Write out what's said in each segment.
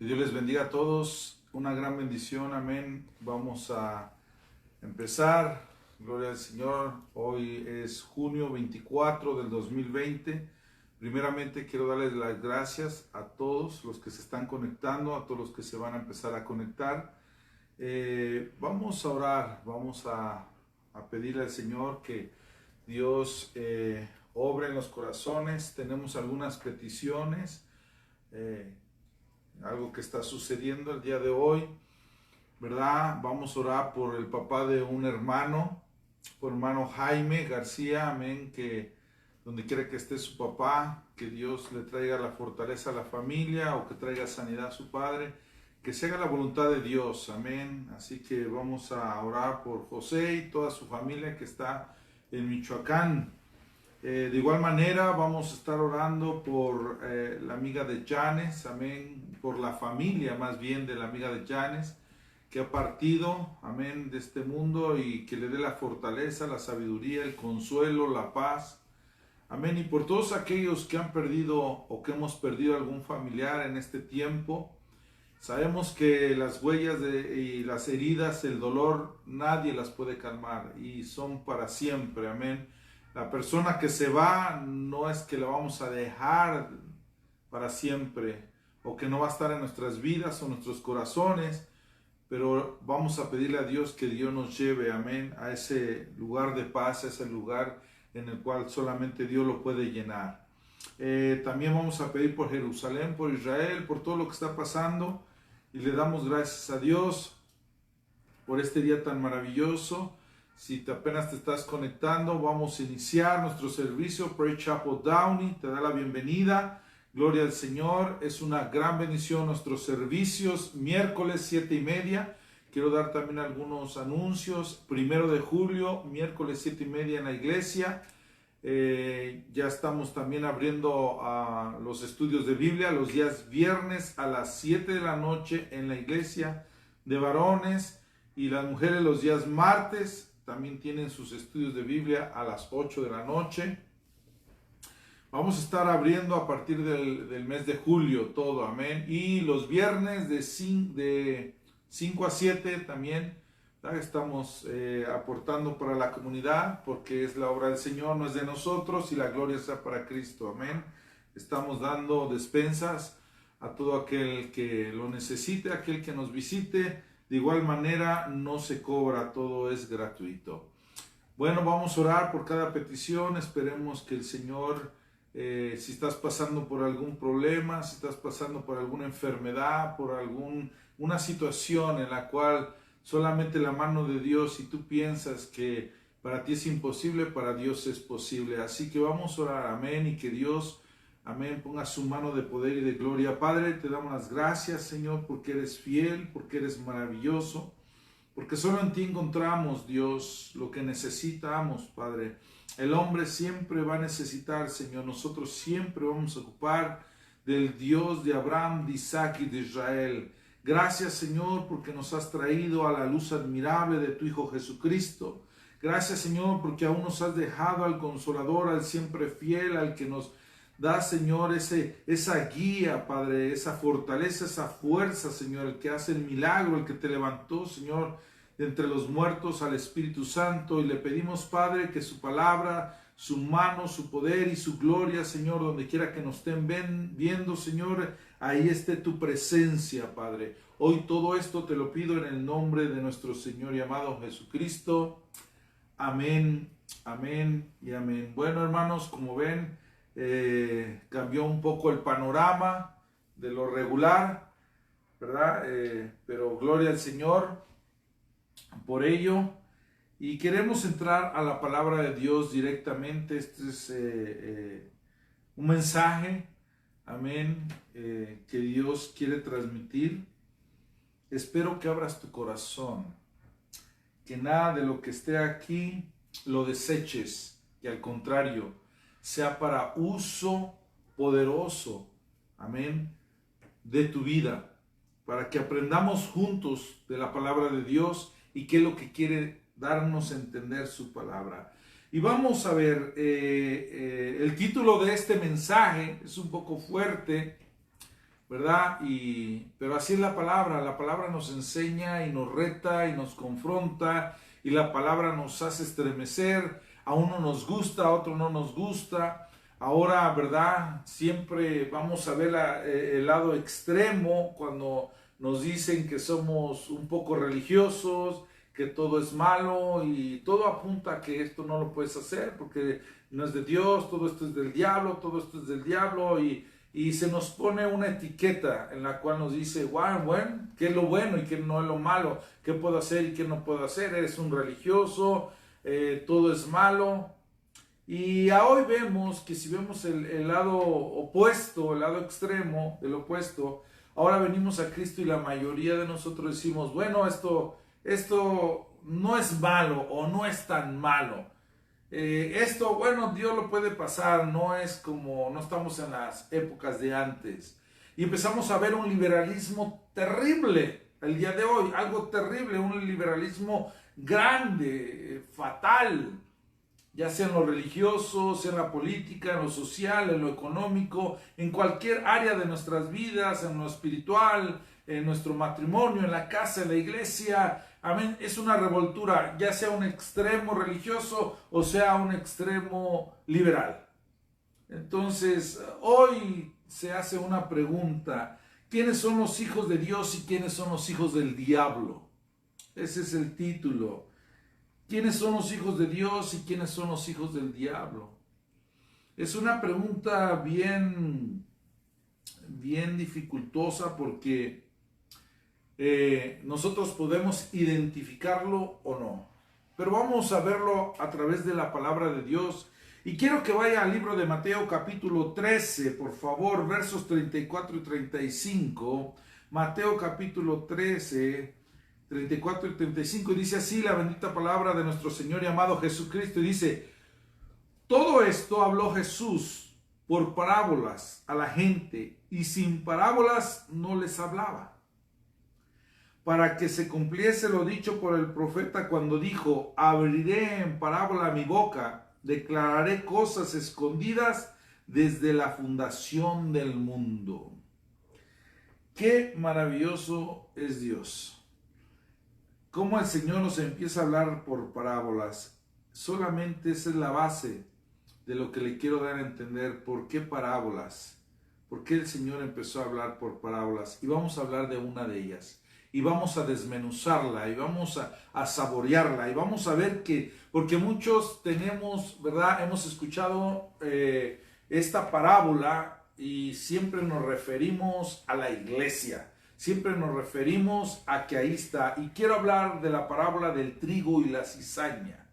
Que Dios les bendiga a todos. Una gran bendición. Amén. Vamos a empezar. Gloria al Señor. Hoy es junio 24 del 2020. Primeramente quiero darles las gracias a todos los que se están conectando, a todos los que se van a empezar a conectar. Vamos a orar, vamos a pedirle al Señor que Dios obre en los corazones. Tenemos algunas peticiones, algo que está sucediendo el día de hoy, ¿verdad? Vamos a orar por el papá de un hermano, por hermano Jaime García, amén, que donde quiera que esté su papá, que Dios le traiga la fortaleza a la familia o que traiga sanidad a su padre, que se haga la voluntad de Dios, amén. Así que vamos a orar por José y toda su familia que está en Michoacán. De igual manera vamos a estar orando por la amiga de Janes, amén, por la familia más bien de la amiga de Janes, que ha partido, amén, de este mundo y que le dé la fortaleza, la sabiduría, el consuelo, la paz, amén. Y por todos aquellos que han perdido o que hemos perdido algún familiar en este tiempo, sabemos que las huellas y las heridas, el dolor, nadie las puede calmar y son para siempre, amén. La persona que se va no es que la vamos a dejar para siempre o que no va a estar en nuestras vidas o nuestros corazones, pero vamos a pedirle a Dios que Dios nos lleve, amén, a ese lugar de paz, a ese lugar en el cual solamente Dios lo puede llenar. También vamos a pedir por Jerusalén, por Israel, por todo lo que está pasando y le damos gracias a Dios por este día tan maravilloso. Si apenas te estás conectando, vamos a iniciar nuestro servicio. Praise Chapel Downey te da la bienvenida. Gloria al Señor. Es una gran bendición nuestros servicios. Miércoles 7:30. Quiero dar también algunos anuncios. 1 de julio, miércoles 7:30 en la iglesia. Ya estamos también abriendo los estudios de Biblia los días viernes a las 7 de la noche en la iglesia de varones. Y las mujeres los días martes también tienen sus estudios de Biblia a las 8 de la noche. Vamos a estar abriendo a partir del mes de julio todo, amén. Y los viernes de 5 a 7 también, ¿verdad? Estamos aportando para la comunidad porque es la obra del Señor, no es de nosotros y la gloria sea para Cristo, amén. Estamos dando despensas a todo aquel que lo necesite, aquel que nos visite. De igual manera, no se cobra, todo es gratuito. Bueno, vamos a orar por cada petición. Esperemos que el Señor, si estás pasando por algún problema, si estás pasando por alguna enfermedad, por una situación en la cual solamente la mano de Dios, si tú piensas que para ti es imposible, para Dios es posible. Así que vamos a orar, amén, y que Dios, amén, ponga su mano de poder y de gloria. Padre, te damos las gracias, Señor, porque eres fiel, porque eres maravilloso, porque solo en ti encontramos, Dios, lo que necesitamos, Padre. El hombre siempre va a necesitar, Señor. Nosotros siempre vamos a ocupar del Dios de Abraham, de Isaac y de Israel. Gracias, Señor, porque nos has traído a la luz admirable de tu Hijo Jesucristo. Gracias, Señor, porque aún nos has dejado al Consolador, al siempre fiel, al que nos da, Señor, esa guía, Padre, esa fortaleza, esa fuerza, Señor, el que hace el milagro, el que te levantó, Señor, de entre los muertos al Espíritu Santo. Y le pedimos, Padre, que su palabra, su mano, su poder y su gloria, Señor, donde quiera que nos estén viendo, Señor, ahí esté tu presencia, Padre. Hoy todo esto te lo pido en el nombre de nuestro Señor y amado Jesucristo. Amén, amén y amén. Bueno, hermanos, como ven, cambió un poco el panorama de lo regular, ¿verdad? Pero gloria al Señor por ello. Y queremos entrar a la palabra de Dios directamente. Este es un mensaje, amén, que Dios quiere transmitir. Espero que abras tu corazón, que nada de lo que esté aquí lo deseches, y al contrario, sea para uso poderoso, amén, de tu vida, para que aprendamos juntos de la palabra de Dios y qué es lo que quiere darnos a entender su palabra. Y vamos a ver, el título de este mensaje es un poco fuerte, ¿verdad? Pero así es la palabra nos enseña y nos reta y nos confronta y la palabra nos hace estremecer, a uno nos gusta, a otro no nos gusta. Ahora, ¿verdad? Siempre vamos a ver el lado extremo cuando nos dicen que somos un poco religiosos, que todo es malo y todo apunta a que esto no lo puedes hacer porque no es de Dios, todo esto es del diablo, todo esto es del diablo y se nos pone una etiqueta en la cual nos dice, bueno, ¿qué es lo bueno y qué no es lo malo? ¿Qué puedo hacer y qué no puedo hacer? Eres un religioso, todo es malo. Y a hoy vemos que si vemos el lado opuesto, el lado extremo del opuesto, ahora venimos a Cristo y la mayoría de nosotros decimos, bueno, esto no es malo o no es tan malo. Esto, bueno, Dios lo puede pasar, no es como, no estamos en las épocas de antes. Y empezamos a ver un liberalismo terrible el día de hoy, algo terrible, un liberalismo grande, fatal, ya sea en lo religioso, sea en la política, en lo social, en lo económico, en cualquier área de nuestras vidas, en lo espiritual, en nuestro matrimonio, en la casa, en la iglesia. Amén. Es una revoltura, ya sea un extremo religioso o sea un extremo liberal. Entonces, hoy se hace una pregunta: ¿quiénes son los hijos de Dios y quiénes son los hijos del diablo? Ese es el título. ¿Quiénes son los hijos de Dios y quiénes son los hijos del diablo? Es una pregunta bien dificultosa porque nosotros podemos identificarlo o no. Pero vamos a verlo a través de la palabra de Dios. Y quiero que vaya al libro de Mateo capítulo 13, por favor, versos 34 y 35. Mateo capítulo 13, 34 y 35, y dice así la bendita palabra de nuestro Señor y amado Jesucristo, y dice: todo esto habló Jesús por parábolas a la gente, y sin parábolas no les hablaba, para que se cumpliese lo dicho por el profeta cuando dijo: abriré en parábola mi boca, declararé cosas escondidas desde la fundación del mundo. Qué maravilloso es Dios. Cómo el Señor nos empieza a hablar por parábolas. Solamente esa es la base de lo que le quiero dar a entender. ¿Por qué parábolas? ¿Por qué el Señor empezó a hablar por parábolas? Y vamos a hablar de una de ellas. Y vamos a desmenuzarla, y vamos a saborearla, y vamos a ver que, porque muchos tenemos, ¿verdad? Hemos escuchado esta parábola y siempre nos referimos a la iglesia. Siempre nos referimos a que ahí está. Y quiero hablar de la parábola del trigo y la cizaña.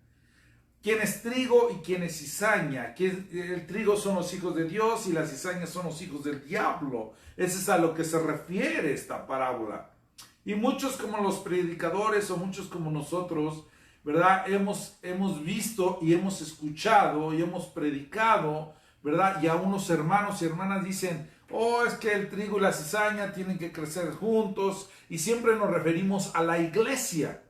¿Quién es trigo y quién es cizaña? El trigo son los hijos de Dios y la cizaña son los hijos del diablo. Ese es a lo que se refiere esta parábola. Y muchos como los predicadores o muchos como nosotros, ¿verdad? Hemos visto y hemos escuchado y hemos predicado, ¿verdad? Y a unos hermanos y hermanas dicen: oh, es que el trigo y la cizaña tienen que crecer juntos, y siempre nos referimos a la iglesia.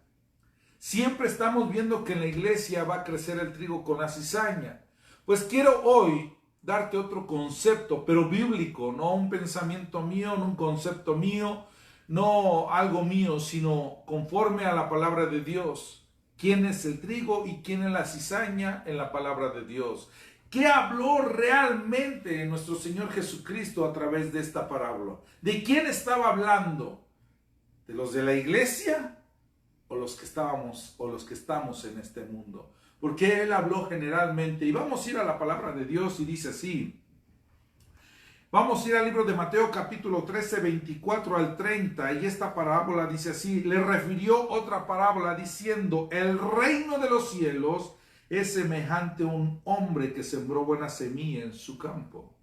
Siempre estamos viendo que en la iglesia va a crecer el trigo con la cizaña. Pues quiero hoy darte otro concepto, pero bíblico, no un pensamiento mío, no un concepto mío, no algo mío, sino conforme a la palabra de Dios. ¿Quién es el trigo y quién es la cizaña en la palabra de Dios? ¿Qué habló realmente nuestro Señor Jesucristo a través de esta parábola? ¿De quién estaba hablando? ¿De los de la iglesia o los que estamos en este mundo? Porque Él habló generalmente. Y vamos a ir a la palabra de Dios y dice así. Vamos a ir al libro de Mateo capítulo 13, 24 al 30. Y esta parábola dice así: le refirió otra parábola diciendo: el reino de los cielos es semejante a un hombre que sembró buena semilla en su campo.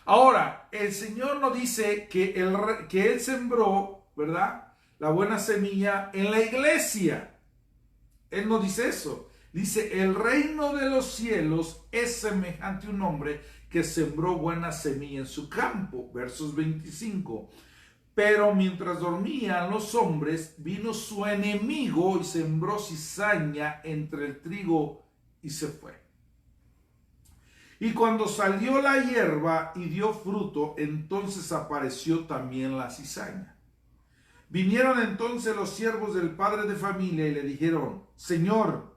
Ahora, el Señor nos dice que Él sembró, ¿verdad?, la buena semilla en la iglesia. Él no dice eso. Dice: el reino de los cielos es semejante a un hombre que sembró buena semilla en su campo. Versos 25. Pero mientras dormían los hombres, vino su enemigo y sembró cizaña entre el trigo y se fue. Y cuando salió la hierba y dio fruto, entonces apareció también la cizaña. Vinieron entonces los siervos del padre de familia y le dijeron: Señor,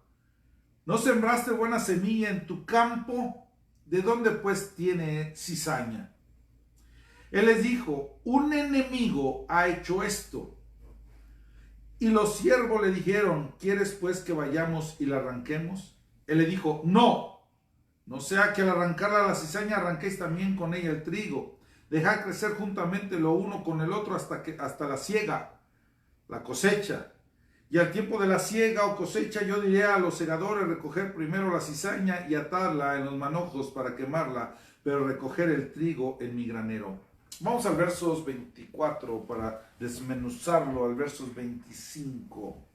¿no sembraste buena semilla en tu campo? ¿De dónde pues tiene cizaña? Él les dijo: un enemigo ha hecho esto. Y los siervos le dijeron: ¿quieres pues que vayamos y la arranquemos? Él le dijo: no, no sea que al arrancarla la cizaña arranquéis también con ella el trigo. Dejad crecer juntamente lo uno con el otro hasta la siega, la cosecha. Y al tiempo de la siega o cosecha yo diré a los segadores: recoger primero la cizaña y atarla en los manojos para quemarla, pero recoger el trigo en mi granero. Vamos al versos 24 para desmenuzarlo, al versos 25.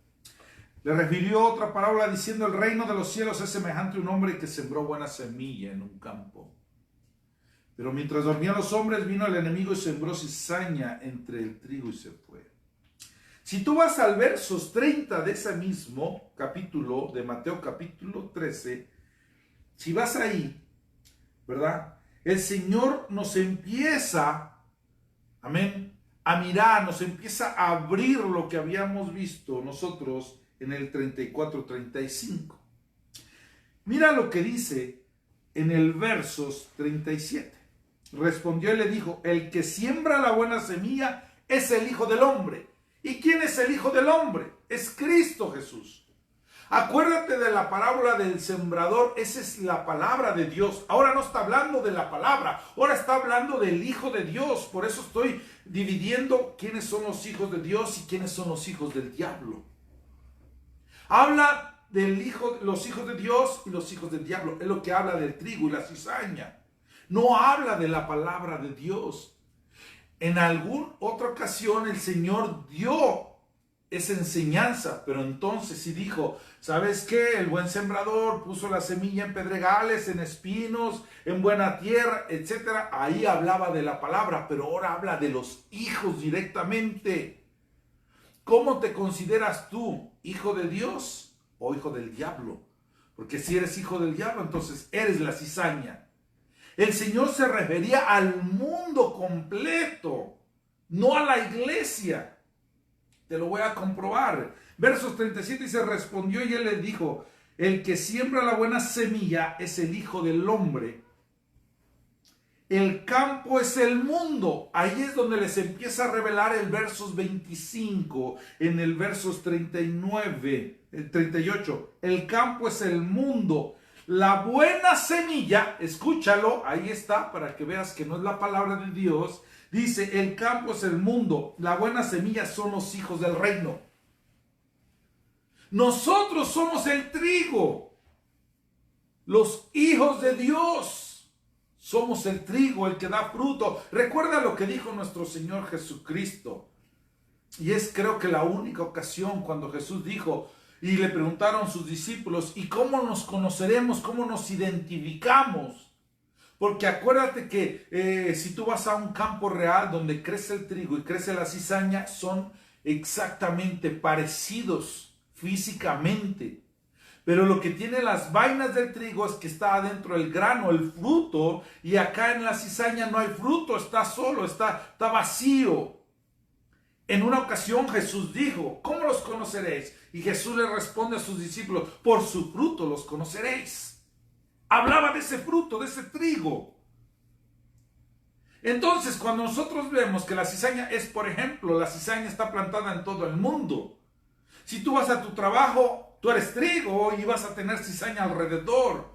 Le refirió otra parábola diciendo: el reino de los cielos es semejante a un hombre que sembró buena semilla en un campo. Pero mientras dormían los hombres, vino el enemigo y sembró cizaña entre el trigo y se fue. Si tú vas al versos 30 de ese mismo capítulo, de Mateo capítulo 13, si vas ahí, ¿verdad? El Señor nos empieza, amén, a mirar, nos empieza a abrir lo que habíamos visto nosotros en el 34-35. Mira lo que dice en el versos 37. Respondió y le dijo: el que siembra la buena semilla es el Hijo del Hombre. ¿Y quién es el Hijo del Hombre? Es Cristo Jesús. Acuérdate de la parábola del sembrador. Esa es la palabra de Dios. Ahora no está hablando de la palabra, ahora está hablando del Hijo de Dios. Por eso estoy dividiendo quiénes son los hijos de Dios y quiénes son los hijos del diablo. Habla los hijos de Dios y los hijos del diablo. Es lo que habla del trigo y la cizaña. No habla de la palabra de Dios. En alguna otra ocasión el Señor dio esa enseñanza, pero entonces sí dijo: ¿sabes qué? El buen sembrador puso la semilla en pedregales, en espinos, en buena tierra, etc. Ahí hablaba de la palabra, pero ahora habla de los hijos directamente. ¿Cómo te consideras tú? ¿Hijo de Dios o hijo del diablo? Porque si eres hijo del diablo, entonces eres la cizaña. El Señor se refería al mundo completo, no a la iglesia. Te lo voy a comprobar. Versos 37 dice: respondió y él le dijo: el que siembra la buena semilla es el Hijo del Hombre. El campo es el mundo. Ahí es donde les empieza a revelar el versos 25, en el versos 39, el 38. El campo es el mundo. La buena semilla, escúchalo, ahí está, para que veas que no es la palabra de Dios. Dice: el campo es el mundo, la buena semilla son los hijos del reino. Nosotros somos el trigo, los hijos de Dios. Somos el trigo, el que da fruto. Recuerda lo que dijo nuestro Señor Jesucristo. Y es, creo que, la única ocasión cuando Jesús dijo, y le preguntaron sus discípulos: ¿y cómo nos conoceremos? ¿Cómo nos identificamos? Porque acuérdate que si tú vas a un campo real donde crece el trigo y crece la cizaña, son exactamente parecidos físicamente. Pero lo que tiene las vainas del trigo es que está adentro el grano, el fruto, y acá en la cizaña no hay fruto, está solo, está vacío. En una ocasión Jesús dijo: ¿cómo los conoceréis? Y Jesús le responde a sus discípulos: por su fruto los conoceréis. Hablaba de ese fruto, de ese trigo. Entonces, cuando nosotros vemos que la cizaña es, por ejemplo, la cizaña está plantada en todo el mundo. Si tú vas a tu trabajo, tú eres trigo y vas a tener cizaña alrededor.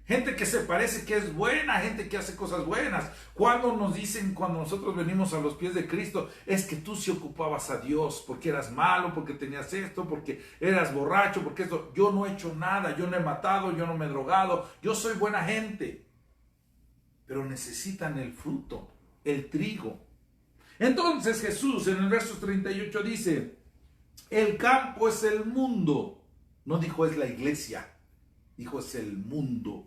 Gente que se parece que es buena, gente que hace cosas buenas. Cuando nos dicen, cuando nosotros venimos a los pies de Cristo, es que tú sí ocupabas a Dios, porque eras malo, porque tenías esto, porque eras borracho, porque esto. Yo no he hecho nada, yo no he matado, yo no me he drogado, yo soy buena gente. Pero necesitan el fruto, el trigo. Entonces Jesús en el verso 38 dice: el campo es el mundo. No dijo es la iglesia, dijo es el mundo.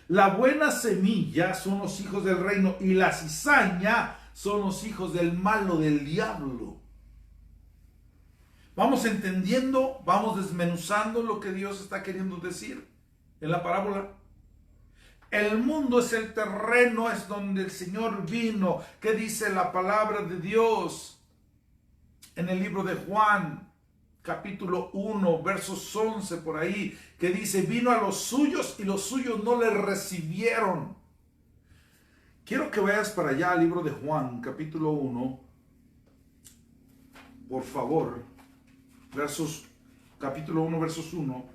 La buena semilla son los hijos del reino y la cizaña son los hijos del malo, del diablo. Vamos entendiendo, vamos desmenuzando lo que Dios está queriendo decir en la parábola. El mundo es el terreno, es donde el Señor vino. ¿Qué dice la palabra de Dios? En el libro de Juan, capítulo 1, versos 11 por ahí, que dice, vino a los suyos y los suyos no le recibieron. Quiero que vayas para allá al libro de Juan, capítulo 1, por favor, capítulo 1, versos 1.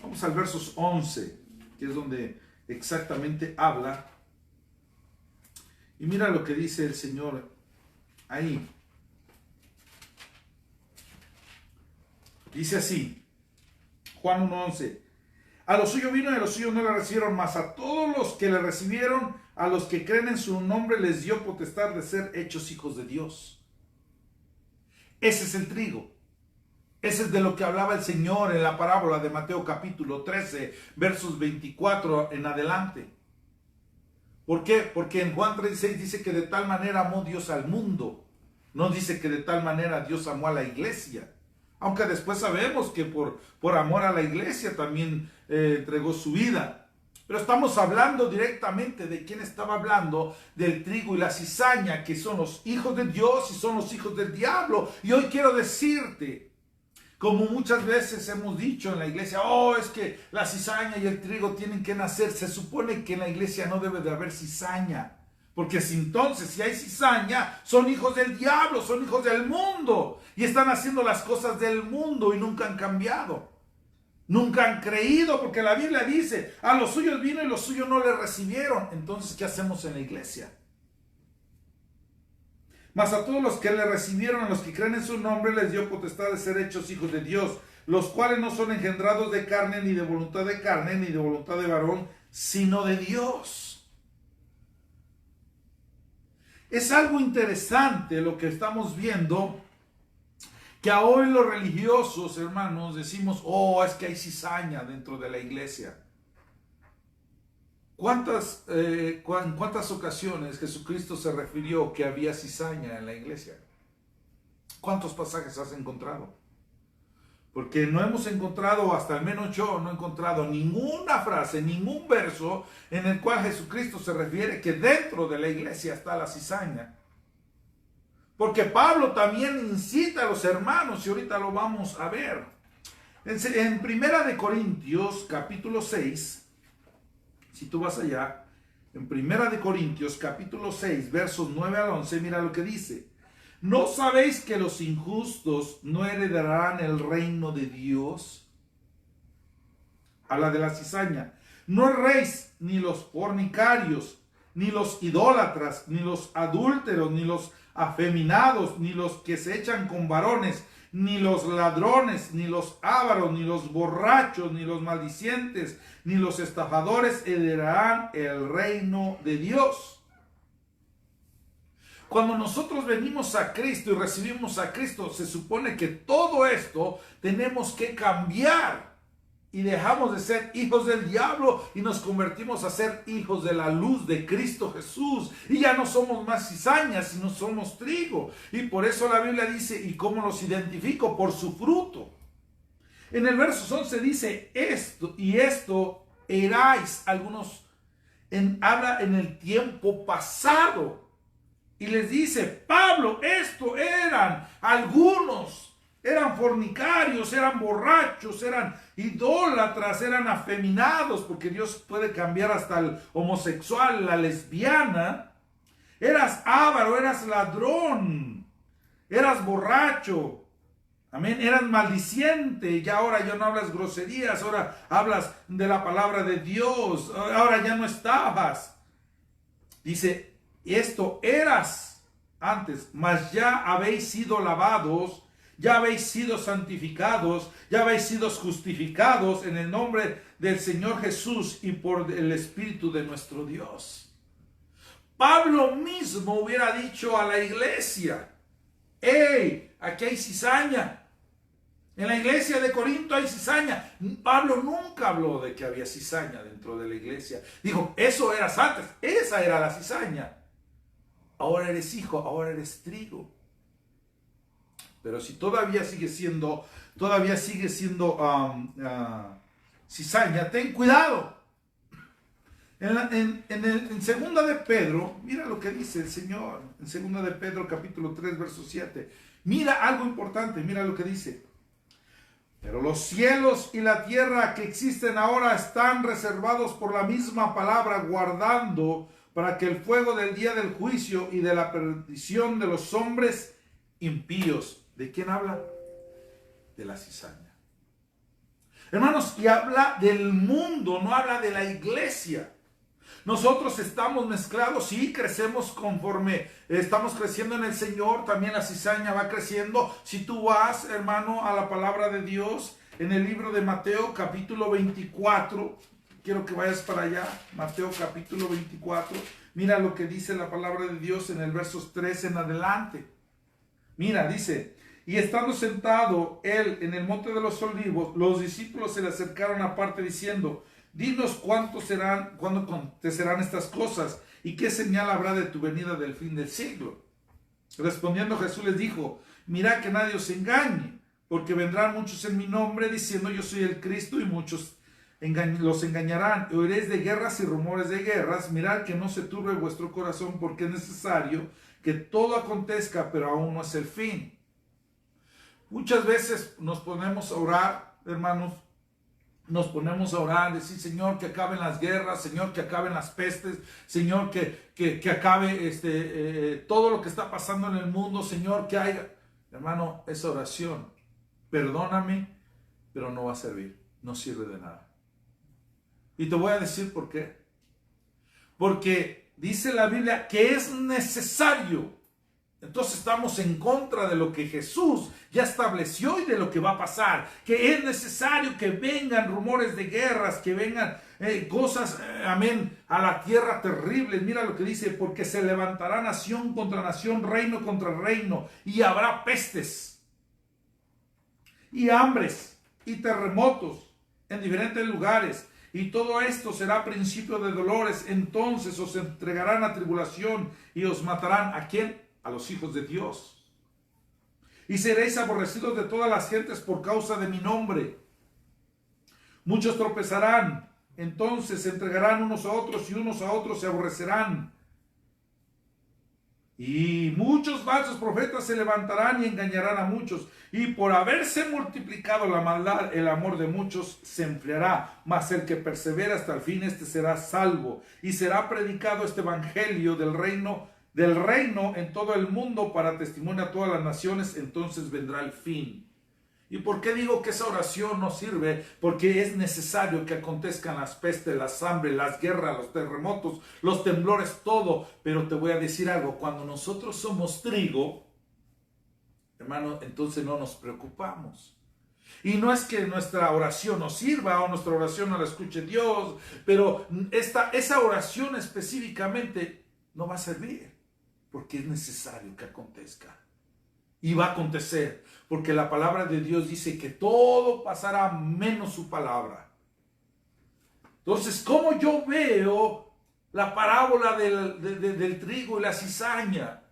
Vamos al versos 11, que es donde exactamente habla. Y mira lo que dice el Señor ahí. Dice así, Juan 1:11. A los suyos vino y a los suyos no le recibieron, mas a todos los que le recibieron, a los que creen en su nombre, les dio potestad de ser hechos hijos de Dios. Ese es el trigo. Ese es de lo que hablaba el Señor en la parábola de Mateo capítulo 13, versos 24 en adelante. ¿Por qué? Porque en Juan 3:6 dice que de tal manera amó Dios al mundo. No dice que de tal manera Dios amó a la iglesia. Aunque después sabemos que por amor a la iglesia también entregó su vida. Pero estamos hablando directamente de quién estaba hablando, del trigo y la cizaña, que son los hijos de Dios y son los hijos del diablo. Y hoy quiero decirte, como muchas veces hemos dicho en la iglesia, es que la cizaña y el trigo tienen que nacer. Se supone que en la iglesia no debe de haber cizaña. Porque si hay cizaña, son hijos del diablo, son hijos del mundo. Y están haciendo las cosas del mundo y nunca han cambiado. Nunca han creído, porque la Biblia dice, a los suyos vino y los suyos no le recibieron. Entonces, ¿qué hacemos en la iglesia? Mas a todos los que le recibieron, a los que creen en su nombre, les dio potestad de ser hechos hijos de Dios, los cuales no son engendrados de carne, ni de voluntad de carne, ni de voluntad de varón, sino de Dios. Es algo interesante lo que estamos viendo, que hoy los religiosos, hermanos, decimos, es que hay cizaña dentro de la iglesia. ¿En cuántas ocasiones Jesucristo se refirió que había cizaña en la iglesia? ¿Cuántos pasajes has encontrado? Porque no hemos encontrado, hasta al menos yo no he encontrado ninguna frase, ningún verso en el cual Jesucristo se refiere que dentro de la iglesia está la cizaña. Porque Pablo también incita a los hermanos, y ahorita lo vamos a ver. En Primera de Corintios, capítulo 6, si tú vas allá, en Primera de Corintios, capítulo 6, versos 9 al 11, mira lo que dice. ¿No sabéis que los injustos no heredarán el reino de Dios? Habla de la cizaña. No erréis ni los fornicarios, ni los idólatras, ni los adúlteros, ni los afeminados, ni los que se echan con varones, ni los ladrones, ni los ávaros, ni los borrachos, ni los maldicientes, ni los estafadores heredarán el reino de Dios. Cuando nosotros venimos a Cristo y recibimos a Cristo, se supone que todo esto tenemos que cambiar y dejamos de ser hijos del diablo y nos convertimos a ser hijos de la luz de Cristo Jesús. Y ya no somos más cizañas, sino somos trigo. Y por eso la Biblia dice, ¿y cómo los identifico? Por su fruto. En el verso 11 dice, esto erais. Algunos habla en el tiempo pasado. Y les dice, Pablo, esto eran algunos, eran fornicarios, eran borrachos, eran idólatras, eran afeminados, porque Dios puede cambiar hasta el homosexual, la lesbiana. Eras avaro, eras ladrón, eras borracho, amén, eras maldiciente, ya ahora ya no hablas groserías, ahora hablas de la palabra de Dios, ahora ya no estabas. Dice, esto eras antes, mas ya habéis sido lavados, ya habéis sido santificados, ya habéis sido justificados en el nombre del Señor Jesús y por el Espíritu de nuestro Dios. Pablo mismo hubiera dicho a la iglesia, ¡hey! Aquí hay cizaña. En la iglesia de Corinto hay cizaña. Pablo nunca habló de que había cizaña dentro de la iglesia. Dijo, eso eras antes, esa era la cizaña. Ahora eres hijo, ahora eres trigo. Pero si todavía sigue siendo cizaña, ten cuidado. En segunda de Pedro, mira lo que dice el Señor, en segunda de Pedro capítulo 3, verso 7. Mira algo importante, mira lo que dice. Pero los cielos y la tierra que existen ahora están reservados por la misma palabra, guardando para que el fuego del día del juicio y de la perdición de los hombres impíos. ¿De quién habla? De la cizaña. Hermanos, y habla del mundo, no habla de la iglesia. Nosotros estamos mezclados, sí, crecemos conforme estamos creciendo en el Señor, también la cizaña va creciendo. Si tú vas, hermano, a la palabra de Dios, en el libro de Mateo capítulo 24, quiero que vayas para allá, Mateo capítulo 24, mira lo que dice la palabra de Dios en el versos 3 en adelante. Mira, dice, y estando sentado él en el monte de los olivos, los discípulos se le acercaron aparte diciendo, dinos cuándo acontecerán estas cosas y qué señal habrá de tu venida del fin del siglo. Respondiendo Jesús les dijo, mirad que nadie os engañe, porque vendrán muchos en mi nombre diciendo yo soy el Cristo y muchos los engañarán. Y oiréis de guerras y rumores de guerras, mirad que no se turbe vuestro corazón porque es necesario que todo acontezca, pero aún no es el fin. Muchas veces nos ponemos a orar, hermanos, nos ponemos a orar, decir, Señor, que acaben las guerras, Señor, que acaben las pestes, Señor, que acabe todo lo que está pasando en el mundo, Señor, que haya. Hermano, esa oración, perdóname, pero no va a servir, no sirve de nada. Y te voy a decir por qué. Porque dice la Biblia que es necesario. Entonces estamos en contra de lo que Jesús ya estableció y de lo que va a pasar. Que es necesario que vengan rumores de guerras, que vengan cosas, amén, a la tierra terribles. Mira lo que dice, porque se levantará nación contra nación, reino contra reino, y habrá pestes, y hambres, y terremotos en diferentes lugares. Y todo esto será principio de dolores. Entonces os entregarán a tribulación y os matarán. ¿A quién? A los hijos de Dios. Y seréis aborrecidos de todas las gentes por causa de mi nombre. Muchos tropezarán, entonces se entregarán unos a otros y unos a otros se aborrecerán. Y muchos falsos profetas se levantarán y engañarán a muchos. Y por haberse multiplicado la maldad, el amor de muchos se enfriará. Mas el que persevera hasta el fin, este será salvo. Y será predicado este evangelio del reino en todo el mundo para testimonio a todas las naciones, entonces vendrá el fin. ¿Y por qué digo que esa oración no sirve? Porque es necesario que acontezcan las pestes, las hambres, las guerras, los terremotos, los temblores, todo. Pero te voy a decir algo, cuando nosotros somos trigo, hermano, entonces no nos preocupamos. Y no es que nuestra oración no sirva o nuestra oración no la escuche Dios, pero esa oración específicamente no va a servir. Porque es necesario que acontezca. Y va a acontecer. Porque la palabra de Dios dice que todo pasará menos su palabra. Entonces, ¿cómo yo veo la parábola del trigo y la cizaña?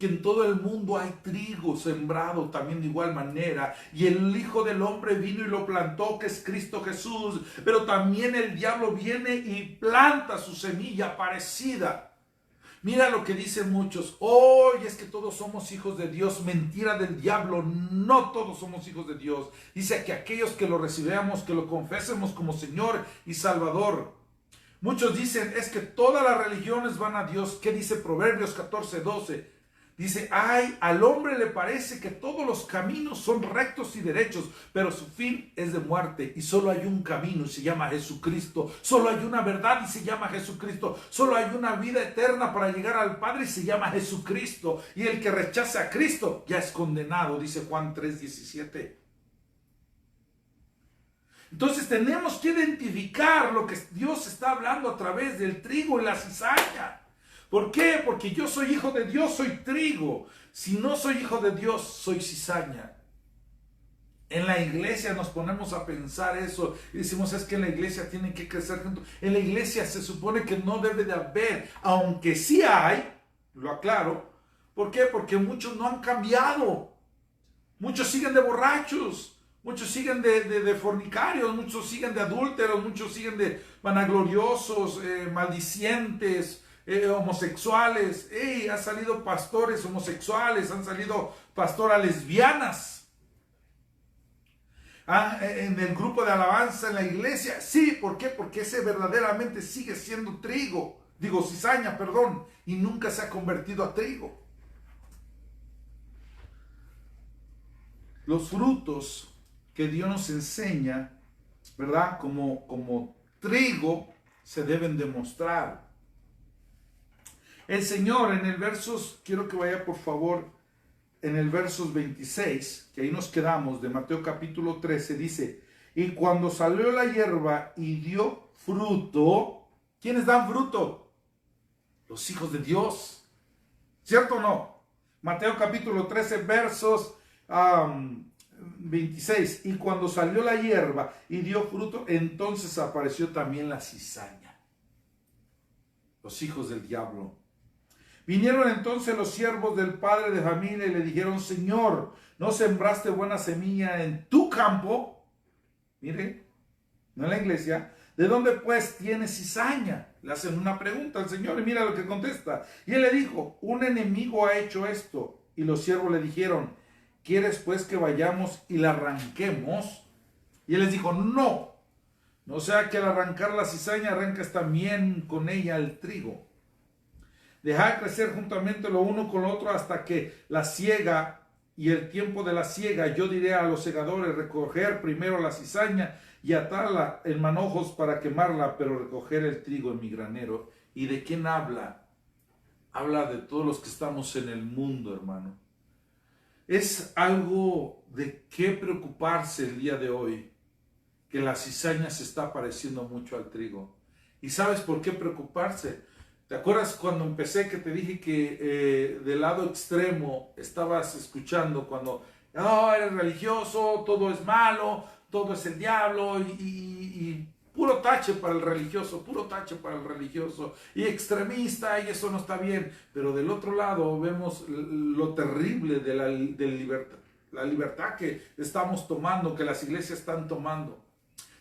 Que en todo el mundo hay trigo sembrado también de igual manera. Y el Hijo del Hombre vino y lo plantó, que es Cristo Jesús. Pero también el diablo viene y planta su semilla parecida. Mira lo que dicen muchos, hoy es que todos somos hijos de Dios, mentira del diablo, no todos somos hijos de Dios. Dice que aquellos que lo recibamos, que lo confesemos como Señor y Salvador. Muchos dicen, es que todas las religiones van a Dios. ¿Qué dice Proverbios 14:12? Dice, ay, al hombre le parece que todos los caminos son rectos y derechos, pero su fin es de muerte. Y solo hay un camino y se llama Jesucristo. Solo hay una verdad y se llama Jesucristo. Solo hay una vida eterna para llegar al Padre y se llama Jesucristo. Y el que rechaza a Cristo ya es condenado, dice Juan 3:17. Entonces tenemos que identificar lo que Dios está hablando a través del trigo y la cizaña. ¿Por qué? Porque yo soy hijo de Dios, soy trigo. Si no soy hijo de Dios, soy cizaña. En la iglesia nos ponemos a pensar eso y decimos, es que en la iglesia tienen que crecer juntos. En la iglesia se supone que no debe de haber, aunque sí hay, lo aclaro. ¿Por qué? Porque muchos no han cambiado. Muchos siguen de borrachos. Muchos siguen de fornicarios, muchos siguen de adúlteros, muchos siguen de vanagloriosos, maldicientes, homosexuales. Han salido pastores homosexuales, han salido pastoras lesbianas. En el grupo de alabanza en la iglesia. Sí, ¿por qué? Porque ese verdaderamente sigue siendo cizaña, y nunca se ha convertido a trigo. Los frutos que Dios nos enseña, ¿verdad? Como trigo, se deben demostrar. El Señor en el versos, quiero que vaya por favor, en el versos 26, que ahí nos quedamos, de Mateo capítulo 13, dice, y cuando salió la hierba y dio fruto, ¿quiénes dan fruto? Los hijos de Dios, ¿cierto o no? Mateo capítulo 13, versos 26, y cuando salió la hierba y dio fruto, entonces apareció también la cizaña. Los hijos del diablo. Vinieron entonces los siervos del padre de familia y le dijeron, Señor, ¿no sembraste buena semilla en tu campo? Mire, no en la iglesia. ¿De dónde pues tienes cizaña? Le hacen una pregunta al Señor y mira lo que contesta. Y él le dijo, un enemigo ha hecho esto. Y los siervos le dijeron, ¿quieres pues que vayamos y la arranquemos? Y él les dijo, no. No sea que al arrancar la cizaña arrancas también con ella el trigo. Dejad crecer juntamente lo uno con lo otro hasta que la siega y el tiempo de la siega. Yo diré a los segadores, recoger primero la cizaña y atarla en manojos para quemarla, pero recoger el trigo en mi granero. ¿Y de quién habla? Habla de todos los que estamos en el mundo, hermano. Es algo de qué preocuparse el día de hoy, que la cizaña se está pareciendo mucho al trigo. ¿Y sabes por qué preocuparse? ¿Te acuerdas cuando empecé que te dije que del lado extremo estabas escuchando cuando eres religioso, todo es malo, todo es el diablo y puro tache para el religioso, puro tache para el religioso y extremista y eso no está bien? Pero del otro lado vemos lo terrible de la libertad que estamos tomando, que las iglesias están tomando.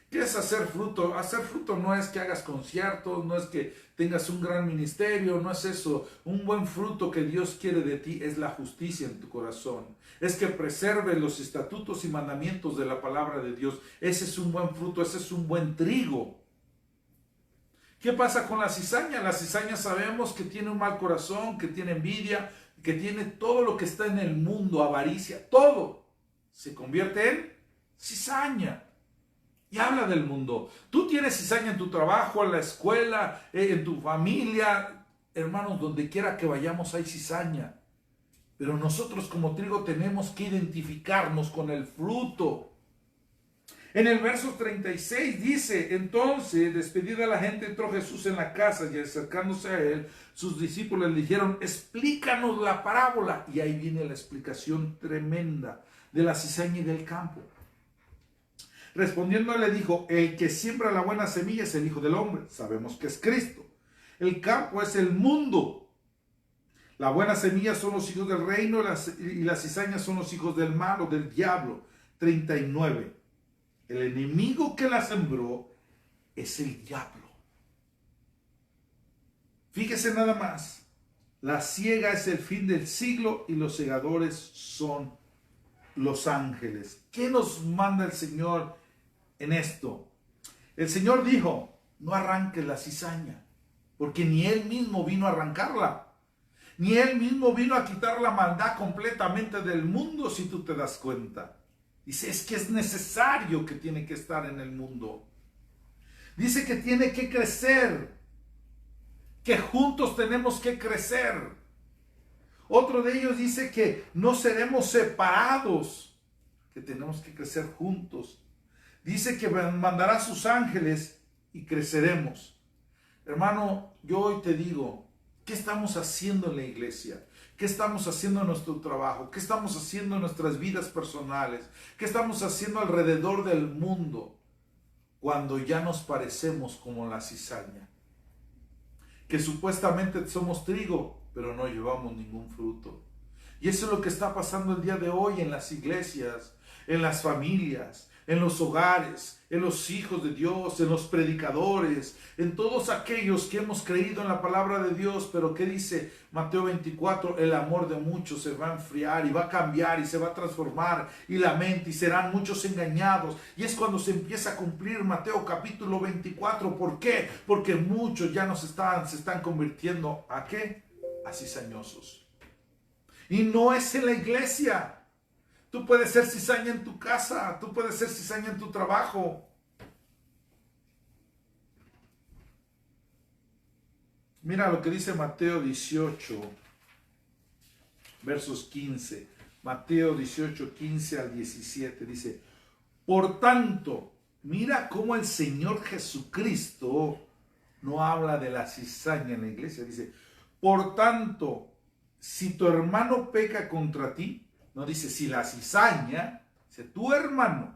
¿Qué es hacer fruto? Hacer fruto no es que hagas conciertos, no es que tengas un gran ministerio, no es eso. Un buen fruto que Dios quiere de ti es la justicia en tu corazón. Es que preserves los estatutos y mandamientos de la palabra de Dios. Ese es un buen fruto, ese es un buen trigo. ¿Qué pasa con la cizaña? La cizaña sabemos que tiene un mal corazón, que tiene envidia, que tiene todo lo que está en el mundo, avaricia, todo se convierte en cizaña. Y habla del mundo. Tú tienes cizaña en tu trabajo, en la escuela, en tu familia. Hermanos, donde quiera que vayamos hay cizaña. Pero nosotros como trigo tenemos que identificarnos con el fruto. En el verso 36 dice, entonces, despedida la gente, entró Jesús en la casa y acercándose a él, sus discípulos le dijeron, explícanos la parábola. Y ahí viene la explicación tremenda de la cizaña y del campo. Respondiendo le dijo, el que siembra la buena semilla es el Hijo del Hombre. Sabemos que es Cristo. El campo es el mundo. La buena semilla son los hijos del reino y las cizañas son los hijos del mal o del diablo. 39. El enemigo que la sembró es el diablo. Fíjese nada más. La siega es el fin del siglo y los segadores son los ángeles. ¿Qué nos manda el Señor en esto? El Señor dijo, no arranques la cizaña, porque ni Él mismo vino a arrancarla, ni Él mismo vino a quitar la maldad completamente del mundo, si tú te das cuenta. Dice, es que es necesario que tiene que estar en el mundo. Dice que tiene que crecer, que juntos tenemos que crecer. Otro de ellos dice que no seremos separados, que tenemos que crecer juntos. Dice que mandará a sus ángeles y creceremos. Hermano, yo hoy te digo, ¿qué estamos haciendo en la iglesia? ¿Qué estamos haciendo en nuestro trabajo? ¿Qué estamos haciendo en nuestras vidas personales? ¿Qué estamos haciendo alrededor del mundo cuando ya nos parecemos como la cizaña? Que supuestamente somos trigo, pero no llevamos ningún fruto. Y eso es lo que está pasando el día de hoy en las iglesias, en las familias, en los hogares, en los hijos de Dios, en los predicadores, en todos aquellos que hemos creído en la palabra de Dios. Pero ¿qué dice Mateo 24? El amor de muchos se va a enfriar y va a cambiar y se va a transformar y la mente, y serán muchos engañados. Y es cuando se empieza a cumplir Mateo capítulo 24. ¿Por qué? Porque muchos ya se están convirtiendo ¿a qué? A cizañosos. Y no es en la iglesia. Tú puedes ser cizaña en tu casa, tú puedes ser cizaña en tu trabajo. Mira lo que dice Mateo 18, versos 15. Mateo 18, 15 al 17 dice: por tanto, mira cómo el Señor Jesucristo no habla de la cizaña en la iglesia. Dice, por tanto, si tu hermano peca contra ti, no dice si la cizaña, dice tu hermano,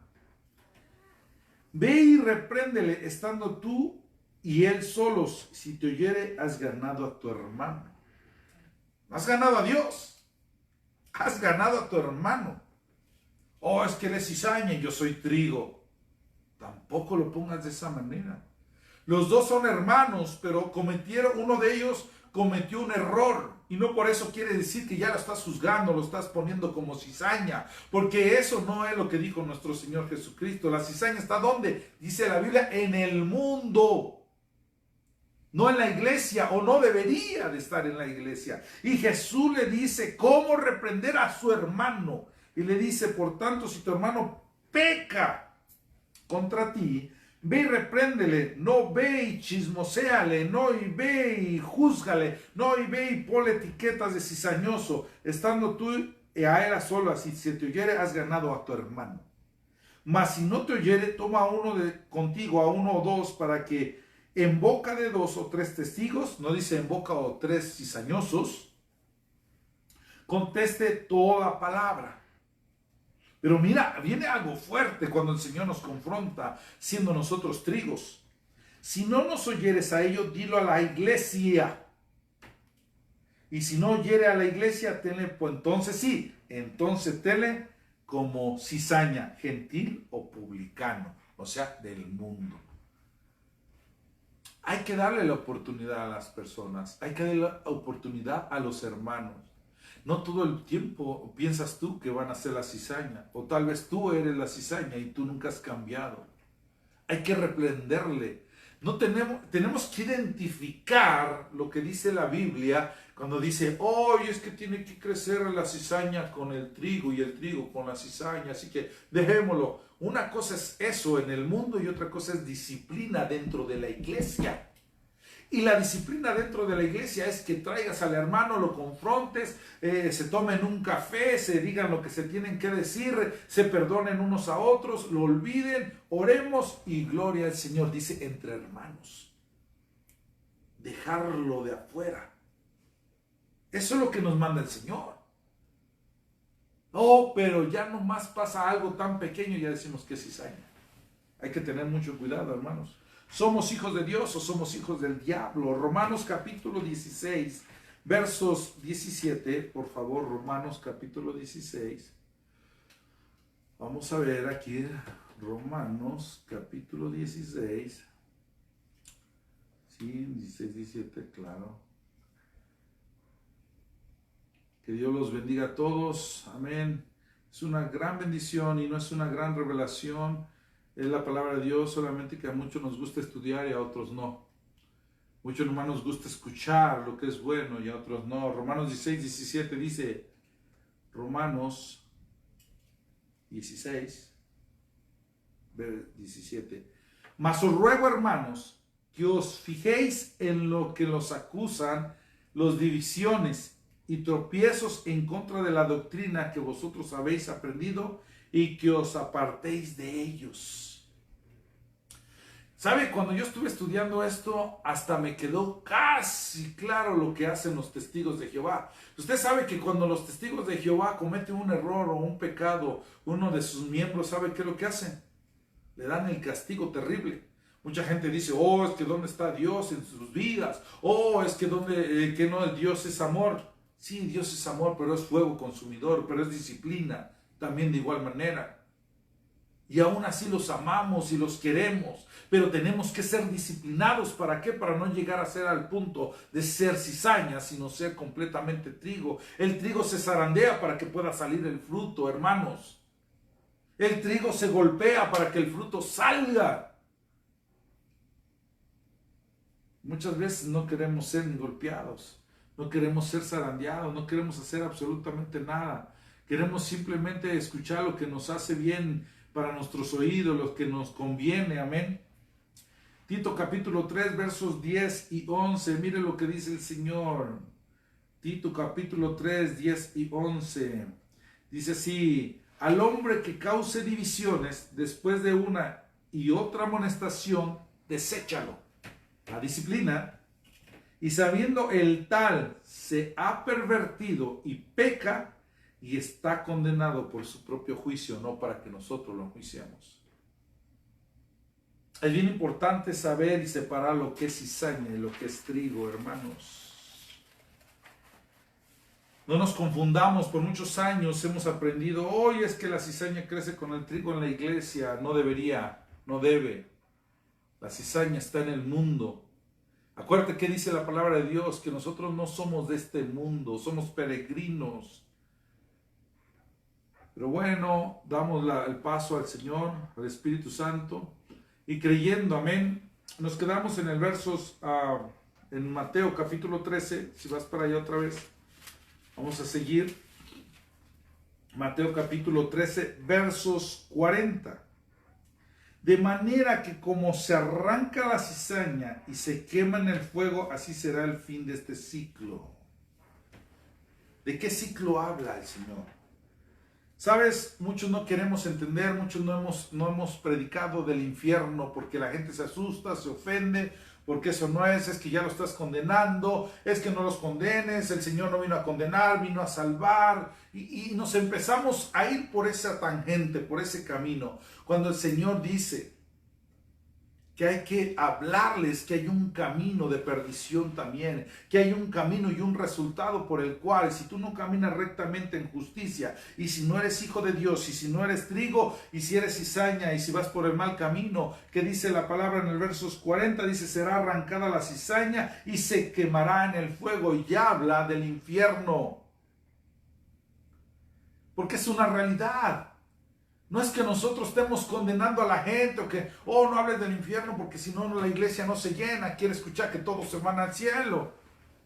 ve y repréndele estando tú y él solos. Si te oyere, has ganado a tu hermano. Has ganado a Dios. Has ganado a tu hermano. Oh, es que él es cizaña y yo soy trigo. Tampoco lo pongas de esa manera. Los dos son hermanos, pero uno de ellos cometió un error. Y no por eso quiere decir que ya lo estás juzgando, lo estás poniendo como cizaña. Porque eso no es lo que dijo nuestro Señor Jesucristo. La cizaña está ¿dónde? Dice la Biblia, en el mundo. No en la iglesia, o no debería de estar en la iglesia. Y Jesús le dice cómo reprender a su hermano. Y le dice, por tanto, si tu hermano peca contra ti, ve y repréndele, no ve y chismoséale, no y ve y júzgale, no y ve y ponle etiquetas de cizañoso, estando tú a él a solas. Si se te oyere, has ganado a tu hermano. Mas si no te oyere, toma contigo a uno o dos, para que en boca de 2 o 3 testigos, no dice en boca o 3 cizañosos, conteste toda palabra. Pero mira, viene algo fuerte cuando el Señor nos confronta, siendo nosotros trigos. Si no nos oyeres a ellos, dilo a la iglesia. Y si no oyere a la iglesia, tenle, pues entonces sí, entonces tenle como cizaña, gentil o publicano, o sea, del mundo. Hay que darle la oportunidad a las personas, hay que darle la oportunidad a los hermanos. No todo el tiempo piensas tú que van a ser la cizaña, o tal vez tú eres la cizaña y tú nunca has cambiado. Hay que reprenderle. No tenemos que identificar lo que dice la Biblia cuando dice, es que tiene que crecer la cizaña con el trigo y el trigo con la cizaña, así que dejémoslo. Una cosa es eso en el mundo y otra cosa es disciplina dentro de la iglesia. Y la disciplina dentro de la iglesia es que traigas al hermano, lo confrontes, se tomen un café, se digan lo que se tienen que decir, se perdonen unos a otros, lo olviden, oremos y gloria al Señor. Dice entre hermanos. Dejarlo de afuera. Eso es lo que nos manda el Señor. Pero ya nomás pasa algo tan pequeño y ya decimos que es cizaña. Hay que tener mucho cuidado, hermanos. ¿Somos hijos de Dios o somos hijos del diablo? Romanos capítulo 16, versos 17, por favor, Romanos capítulo 16. Vamos a ver aquí, Romanos capítulo 16. Sí, 16, 17, claro. Que Dios los bendiga a todos, amén. Es una gran bendición y no es una gran revelación. Es la palabra de Dios, solamente que a muchos nos gusta estudiar y a otros no. Muchos nomás nos gusta escuchar lo que es bueno y a otros no. Romanos 16, 17 dice, Romanos 16, 17. Mas os ruego, hermanos, que os fijéis en lo que los acusan, los divisiones y tropiezos en contra de la doctrina que vosotros habéis aprendido, y que os apartéis de ellos. ¿Sabe? Cuando yo estuve estudiando esto, hasta me quedó casi claro lo que hacen los testigos de Jehová. Usted sabe que cuando los testigos de Jehová cometen un error o un pecado, uno de sus miembros, ¿sabe qué es lo que hacen? Le dan el castigo terrible. Mucha gente dice, es que ¿dónde está Dios en sus vidas? Es que que no, Dios es amor. Sí, Dios es amor, pero es fuego consumidor, pero es disciplina también de igual manera. Y aún así los amamos y los queremos, pero tenemos que ser disciplinados. ¿Para qué? Para no llegar a ser al punto de ser cizaña, sino ser completamente trigo. El trigo se zarandea para que pueda salir el fruto, hermanos. El trigo se golpea para que el fruto salga. Muchas veces no queremos ser ni golpeados, no queremos ser zarandeados, no queremos hacer absolutamente nada. Queremos simplemente escuchar lo que nos hace bien para nuestros oídos, lo que nos conviene, amén. Tito capítulo 3, versos 10 y 11, mire lo que dice el Señor. Tito capítulo 3, 10 y 11. Dice así: al hombre que cause divisiones después de una y otra amonestación, deséchalo. La disciplina, y sabiendo el tal se ha pervertido y peca, y está condenado por su propio juicio, no para que nosotros lo enjuiciemos. Es bien importante saber y separar lo que es cizaña y lo que es trigo, hermanos. No nos confundamos. Por muchos años hemos aprendido, hoy es que la cizaña crece con el trigo en la iglesia. No debería, no debe. La cizaña está en el mundo. Acuérdate que dice la palabra de Dios, que nosotros no somos de este mundo, somos peregrinos. Pero bueno, damos el paso al Señor, al Espíritu Santo, y creyendo, amén. Nos quedamos en el versos, en Mateo capítulo 13, si vas para allá otra vez, vamos a seguir. Mateo capítulo 13, versos 40. De manera que como se arranca la cizaña y se quema en el fuego, así será el fin de este ciclo. ¿De qué ciclo habla el Señor? Sabes, muchos no queremos entender, muchos no hemos predicado del infierno porque la gente se asusta, se ofende, porque eso no es que ya lo estás condenando, es que no los condenes, el Señor no vino a condenar, vino a salvar, y nos empezamos a ir por esa tangente, por ese camino, cuando el Señor dice que hay que hablarles que hay un camino de perdición también, que hay un camino y un resultado por el cual, si tú no caminas rectamente en justicia, y si no eres hijo de Dios, y si no eres trigo, y si eres cizaña, y si vas por el mal camino, que dice la palabra en el versos 40, dice, será arrancada la cizaña y se quemará en el fuego, y habla del infierno, porque es una realidad. No es que nosotros estemos condenando a la gente o que, no hables del infierno porque si no la iglesia no se llena, quiere escuchar que todos se van al cielo.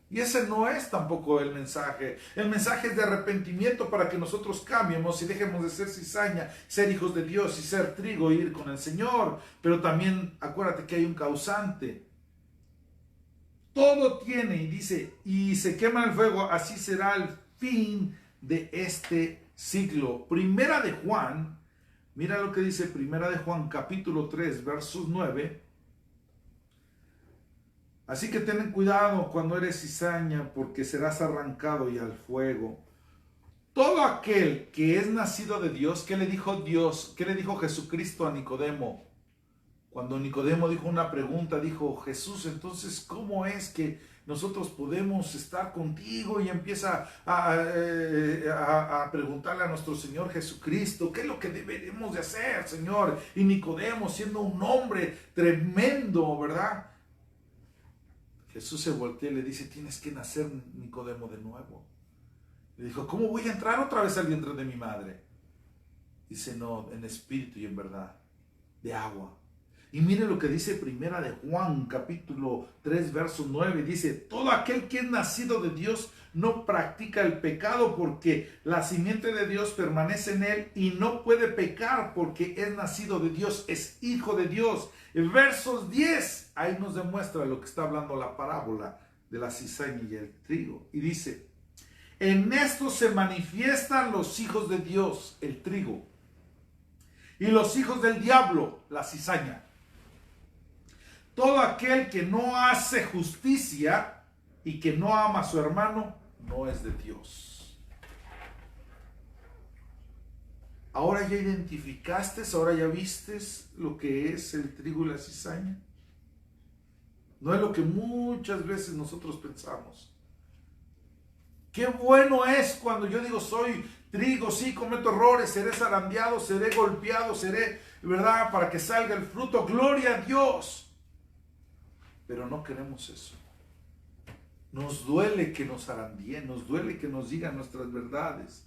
Y ese no es tampoco el mensaje. El mensaje es de arrepentimiento para que nosotros cambiemos y dejemos de ser cizaña, ser hijos de Dios y ser trigo e ir con el Señor. Pero también acuérdate que hay un causante. Todo tiene, y dice, y se quema el fuego, así será el fin de este siglo. Primera de Juan. Mira lo que dice Primera de Juan capítulo 3, versos 9. Así que ten cuidado cuando eres cizaña, porque serás arrancado y al fuego. Todo aquel que es nacido de Dios, ¿qué le dijo Dios? ¿Qué le dijo Jesucristo a Nicodemo? Cuando Nicodemo dijo una pregunta, dijo, Jesús, entonces, ¿cómo es que nosotros podemos estar contigo? Y empieza a preguntarle a nuestro Señor Jesucristo, ¿qué es lo que deberemos de hacer, Señor? Y Nicodemo, siendo un hombre tremendo, ¿verdad? Jesús se voltea y le dice, tienes que nacer, Nicodemo, de nuevo. Le dijo, ¿cómo voy a entrar otra vez al vientre de mi madre? Dice, no, en espíritu y en verdad, de agua. Y mire lo que dice Primera de Juan, capítulo 3, verso 9. Dice, todo aquel que es nacido de Dios no practica el pecado porque la simiente de Dios permanece en él y no puede pecar porque es nacido de Dios, es hijo de Dios. En versos 10, ahí nos demuestra lo que está hablando la parábola de la cizaña y el trigo. Y dice, en esto se manifiestan los hijos de Dios, el trigo, y los hijos del diablo, la cizaña. Todo aquel que no hace justicia y que no ama a su hermano, no es de Dios. Ahora ya identificaste, ahora ya vistes lo que es el trigo y la cizaña. No es lo que muchas veces nosotros pensamos. Qué bueno es cuando yo digo soy trigo, sí, cometo errores, seré zarandeado, seré golpeado, seré, ¿verdad? Para que salga el fruto, gloria a Dios. Pero no queremos eso. Nos duele que nos zarandeen, nos duele que nos digan nuestras verdades.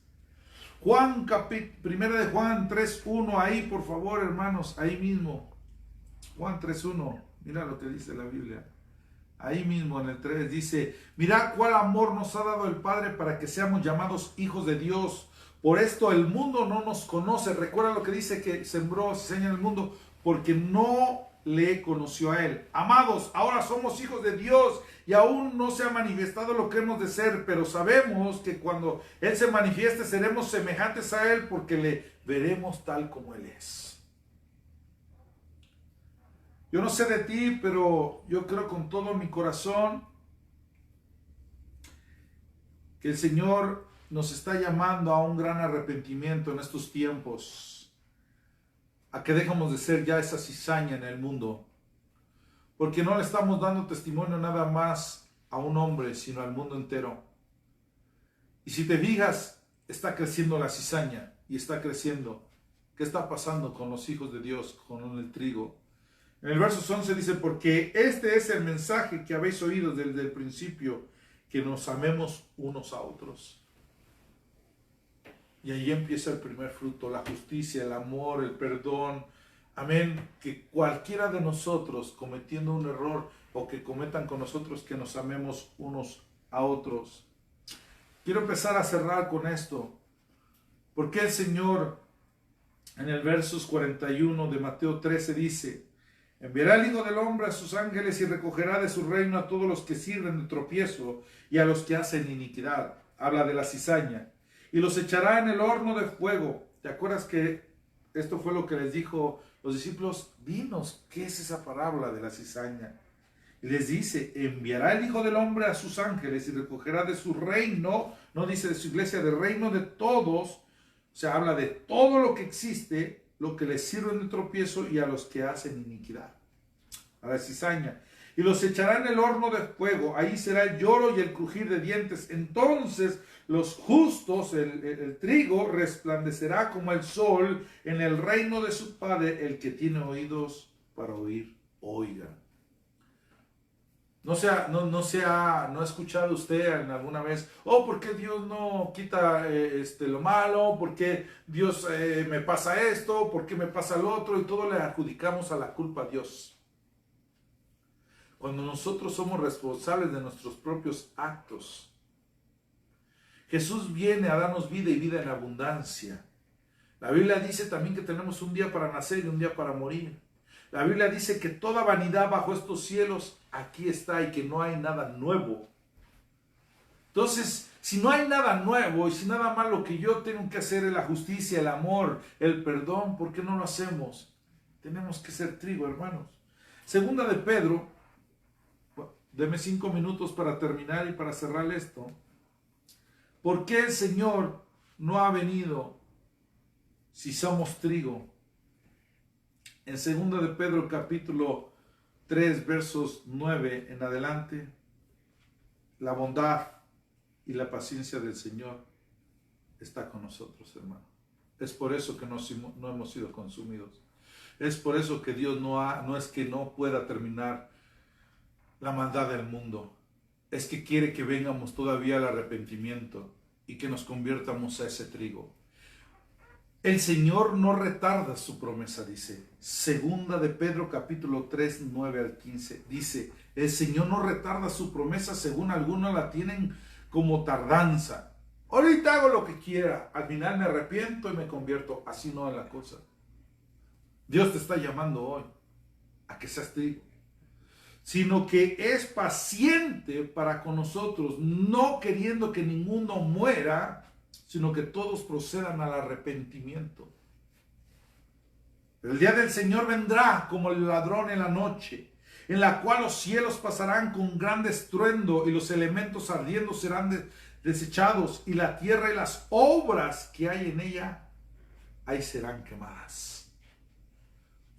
Primera de Juan 3:1, ahí por favor hermanos, ahí mismo. Juan 3:1, mira lo que dice la Biblia. Ahí mismo en el 3 dice, mirad cuál amor nos ha dado el Padre para que seamos llamados hijos de Dios. Por esto el mundo no nos conoce. Recuerda lo que dice que sembró cizaña en el mundo, porque no le conoció a él. Amados, ahora somos hijos de Dios y aún no se ha manifestado lo que hemos de ser, pero sabemos que cuando Él se manifieste seremos semejantes a Él porque le veremos tal como Él es. Yo no sé de ti, pero yo creo con todo mi corazón que el Señor nos está llamando a un gran arrepentimiento en estos tiempos, a que dejemos de ser ya esa cizaña en el mundo, porque no le estamos dando testimonio nada más a un hombre, sino al mundo entero. Y si te fijas, está creciendo la cizaña y está creciendo. ¿Qué está pasando con los hijos de Dios, con el trigo? En el verso 11 dice, porque este es el mensaje que habéis oído desde el principio, que nos amemos unos a otros. Y ahí empieza el primer fruto, la justicia, el amor, el perdón. Amén. Que cualquiera de nosotros cometiendo un error o que cometan con nosotros, que nos amemos unos a otros. Quiero empezar a cerrar con esto. Porque el Señor en el versos 41 de Mateo 13 dice, enviará el Hijo del Hombre a sus ángeles y recogerá de su reino a todos los que sirven de tropiezo y a los que hacen iniquidad. Habla de la cizaña. Y los echará en el horno de fuego. ¿Te acuerdas que esto fue lo que les dijo los discípulos? Dinos, ¿qué es esa parábola de la cizaña? Y les dice, enviará el Hijo del Hombre a sus ángeles y recogerá de su reino, no dice de su iglesia, del reino de todos, o sea, habla de todo lo que existe, lo que les sirven de tropiezo y a los que hacen iniquidad, a la cizaña. Y los echará en el horno de fuego, ahí será el lloro y el crujir de dientes. Entonces los justos, el trigo, resplandecerá como el sol en el reino de su Padre. El que tiene oídos para oír, oiga. ¿No ha escuchado usted en alguna vez, ¿por qué Dios no quita lo malo? ¿Por qué Dios me pasa esto? ¿Por qué me pasa lo otro? Y todo le adjudicamos a la culpa a Dios. Cuando nosotros somos responsables de nuestros propios actos. Jesús viene a darnos vida y vida en abundancia. La Biblia dice también que tenemos un día para nacer y un día para morir. La Biblia dice que toda vanidad bajo estos cielos aquí está y que no hay nada nuevo. Entonces, si no hay nada nuevo y si nada más lo que yo tengo que hacer es la justicia, el amor, el perdón, ¿por qué no lo hacemos? Tenemos que ser trigo, hermanos. Segunda de Pedro, deme 5 minutos para terminar y para cerrar esto. ¿Por qué el Señor no ha venido si somos trigo? En 2 de Pedro capítulo 3 versos 9 en adelante, la bondad y la paciencia del Señor está con nosotros, hermano. Es por eso que no hemos sido consumidos. Es por eso que Dios no es que no pueda terminar la maldad del mundo. Es que quiere que vengamos todavía al arrepentimiento y que nos convirtamos a ese trigo. El Señor no retarda su promesa, dice. Segunda de Pedro capítulo 3, 9 al 15. Dice, el Señor no retarda su promesa según algunos la tienen como tardanza. Ahorita hago lo que quiera, al final me arrepiento y me convierto. Así no es la cosa. Dios te está llamando hoy a que seas trigo. Sino que es paciente para con nosotros, no queriendo que ninguno muera, sino que todos procedan al arrepentimiento. El día del Señor vendrá como el ladrón en la noche, en la cual los cielos pasarán con gran estruendo y los elementos ardiendo serán desechados y la tierra y las obras que hay en ella, ahí serán quemadas.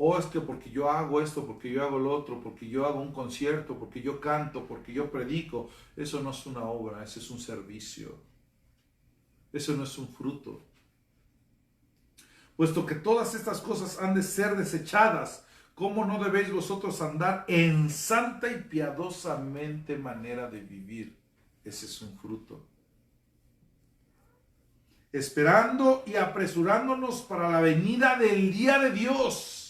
O es que porque yo hago esto, porque yo hago lo otro, porque yo hago un concierto, porque yo canto, porque yo predico. Eso no es una obra, ese es un servicio. Eso no es un fruto. Puesto que todas estas cosas han de ser desechadas, ¿cómo no debéis vosotros andar en santa y piadosamente manera de vivir? Ese es un fruto. Esperando y apresurándonos para la venida del día de Dios,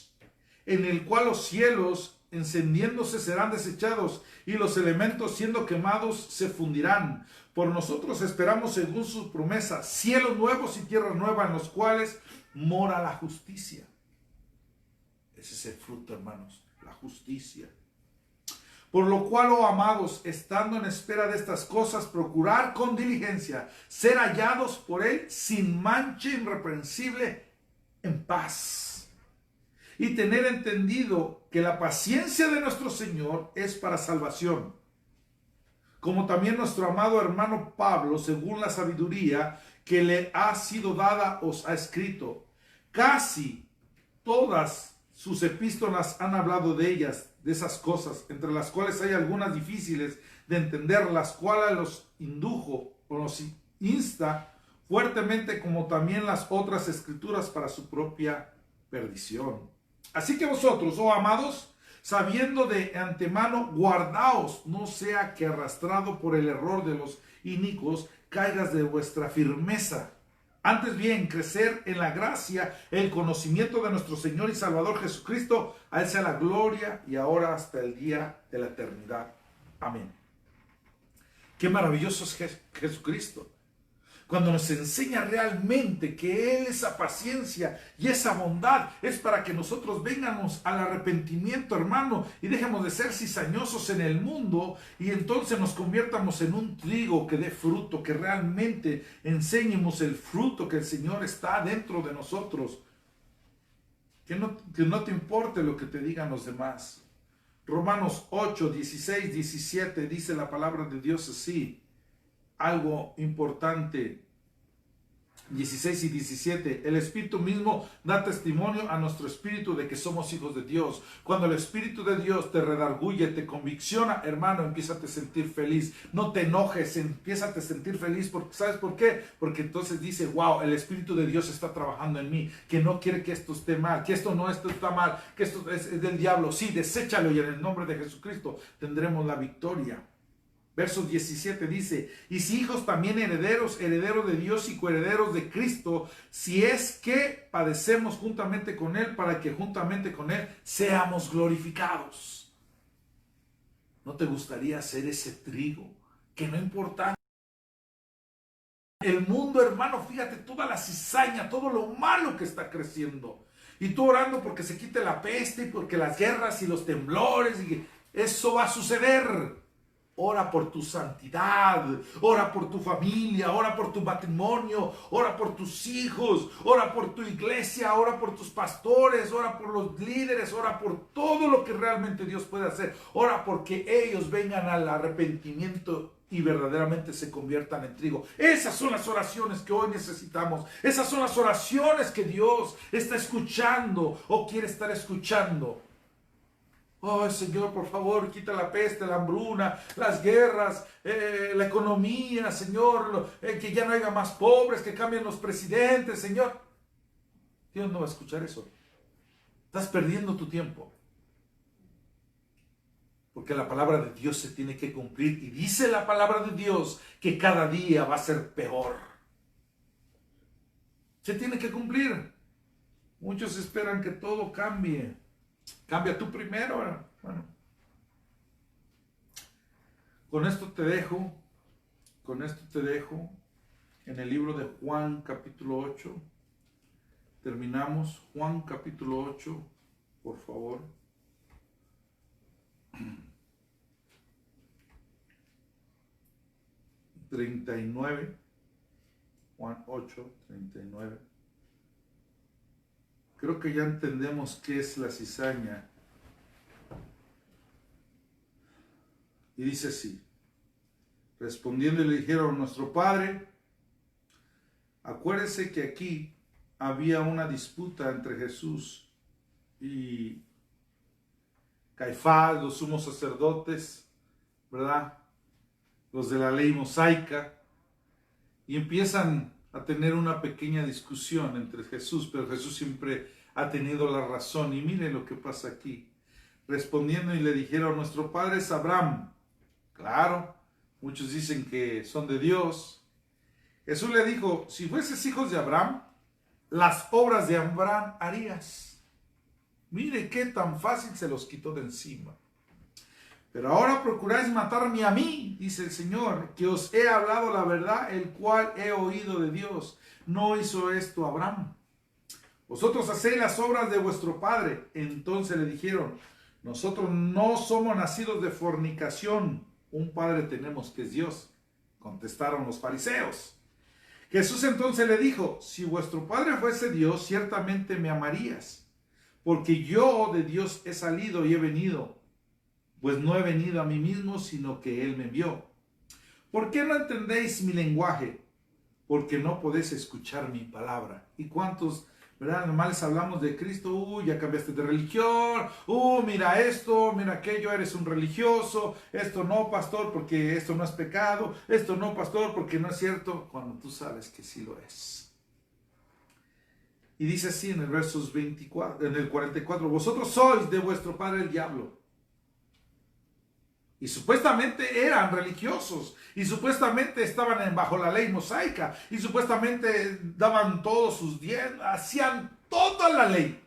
en el cual los cielos encendiéndose serán desechados y los elementos siendo quemados se fundirán. Por nosotros esperamos según su promesa cielos nuevos y tierra nueva en los cuales mora la justicia. Ese es el fruto, hermanos, la justicia. Por lo cual, oh amados, estando en espera de estas cosas, procurar con diligencia ser hallados por él sin mancha, irreprensible, en paz. Y tener entendido que la paciencia de nuestro Señor es para salvación. Como también nuestro amado hermano Pablo, según la sabiduría que le ha sido dada, os ha escrito. Casi todas sus epístolas han hablado de ellas, de esas cosas, entre las cuales hay algunas difíciles de entender, las cuales los indujo o los insta fuertemente, como también las otras escrituras para su propia perdición. Así que vosotros, oh amados, sabiendo de antemano, guardaos, no sea que arrastrado por el error de los inicuos, caigas de vuestra firmeza. Antes bien, crecer en la gracia, el conocimiento de nuestro Señor y Salvador Jesucristo, a Él sea la gloria y ahora hasta el día de la eternidad. Amén. Qué maravilloso es Jesucristo. Cuando nos enseña realmente que Él, esa paciencia y esa bondad es para que nosotros vengamos al arrepentimiento, hermano, y dejemos de ser cizañosos en el mundo y entonces nos conviertamos en un trigo que dé fruto, que realmente enseñemos el fruto que el Señor está dentro de nosotros. Que no te importe lo que te digan los demás. Romanos 8, 16, 17 dice la palabra de Dios así. Algo importante, 16 y 17, el Espíritu mismo da testimonio a nuestro espíritu de que somos hijos de Dios. Cuando el Espíritu de Dios te redarguye, te convicciona, hermano, empieza a sentir feliz. No te enojes, empieza a sentir feliz. Porque, ¿sabes por qué? Porque entonces dice, wow, el Espíritu de Dios está trabajando en mí, que no quiere que esto esté mal, que esto está mal, que esto es del diablo. Sí, deséchalo y en el nombre de Jesucristo tendremos la victoria. Verso 17 dice, y si hijos también herederos, herederos de Dios y coherederos de Cristo, si es que padecemos juntamente con Él, para que juntamente con Él seamos glorificados. ¿No te gustaría ser ese trigo? Que no importa. El mundo, hermano, fíjate, toda la cizaña, todo lo malo que está creciendo. Y tú orando porque se quite la peste y porque las guerras y los temblores, y eso va a suceder. Ora por tu santidad, ora por tu familia, ora por tu matrimonio, ora por tus hijos, ora por tu iglesia, ora por tus pastores, ora por los líderes, ora por todo lo que realmente Dios puede hacer. Ora porque ellos vengan al arrepentimiento y verdaderamente se conviertan en trigo. Esas son las oraciones que hoy necesitamos. Esas son las oraciones que Dios está escuchando o quiere estar escuchando. Oh, Señor, por favor, quita la peste, la hambruna, las guerras, la economía, Señor, que ya no haya más pobres, que cambien los presidentes, Señor. Dios no va a escuchar eso. Estás perdiendo tu tiempo. Porque la palabra de Dios se tiene que cumplir. Y dice la palabra de Dios que cada día va a ser peor. Se tiene que cumplir. Muchos esperan que todo cambie. Cambia tú primero. Bueno, con esto te dejo en el libro de Juan capítulo 8. Terminamos Juan capítulo 8, por favor. Juan 8, 39. Creo que ya entendemos qué es la cizaña. Y dice así, respondiendo le dijeron, nuestro padre, acuérdese que aquí había una disputa entre Jesús y Caifás, los sumos sacerdotes, ¿verdad? Los de la ley mosaica, y empiezan a tener una pequeña discusión entre Jesús, pero Jesús siempre ha tenido la razón. Y mire lo que pasa aquí. Respondiendo y le dijeron, nuestro padre es Abraham. Claro, muchos dicen que son de Dios. Jesús le dijo, si fueses hijos de Abraham, las obras de Abraham harías. Mire qué tan fácil se los quitó de encima. Pero ahora procuráis matarme a mí, dice el Señor, que os he hablado la verdad, el cual he oído de Dios. No hizo esto Abraham. Vosotros hacéis las obras de vuestro padre. Entonces le dijeron, nosotros no somos nacidos de fornicación. Un padre tenemos que es Dios. Contestaron los fariseos. Jesús entonces le dijo, si vuestro padre fuese Dios, ciertamente me amarías, porque yo de Dios he salido y he venido. Pues no he venido a mí mismo, sino que Él me envió. ¿Por qué no entendéis mi lenguaje? Porque no podéis escuchar mi palabra. ¿Y cuántos, verdad, nomás les hablamos de Cristo? Ya cambiaste de religión. Mira esto, mira aquello, eres un religioso. Esto no, pastor, porque esto no es pecado. Esto no, pastor, porque no es cierto. Cuando tú sabes que sí lo es. Y dice así en el versos 24, en el 44, vosotros sois de vuestro padre el diablo. Y supuestamente eran religiosos, y supuestamente estaban bajo la ley mosaica, y supuestamente daban todos sus diezmos, hacían toda la ley.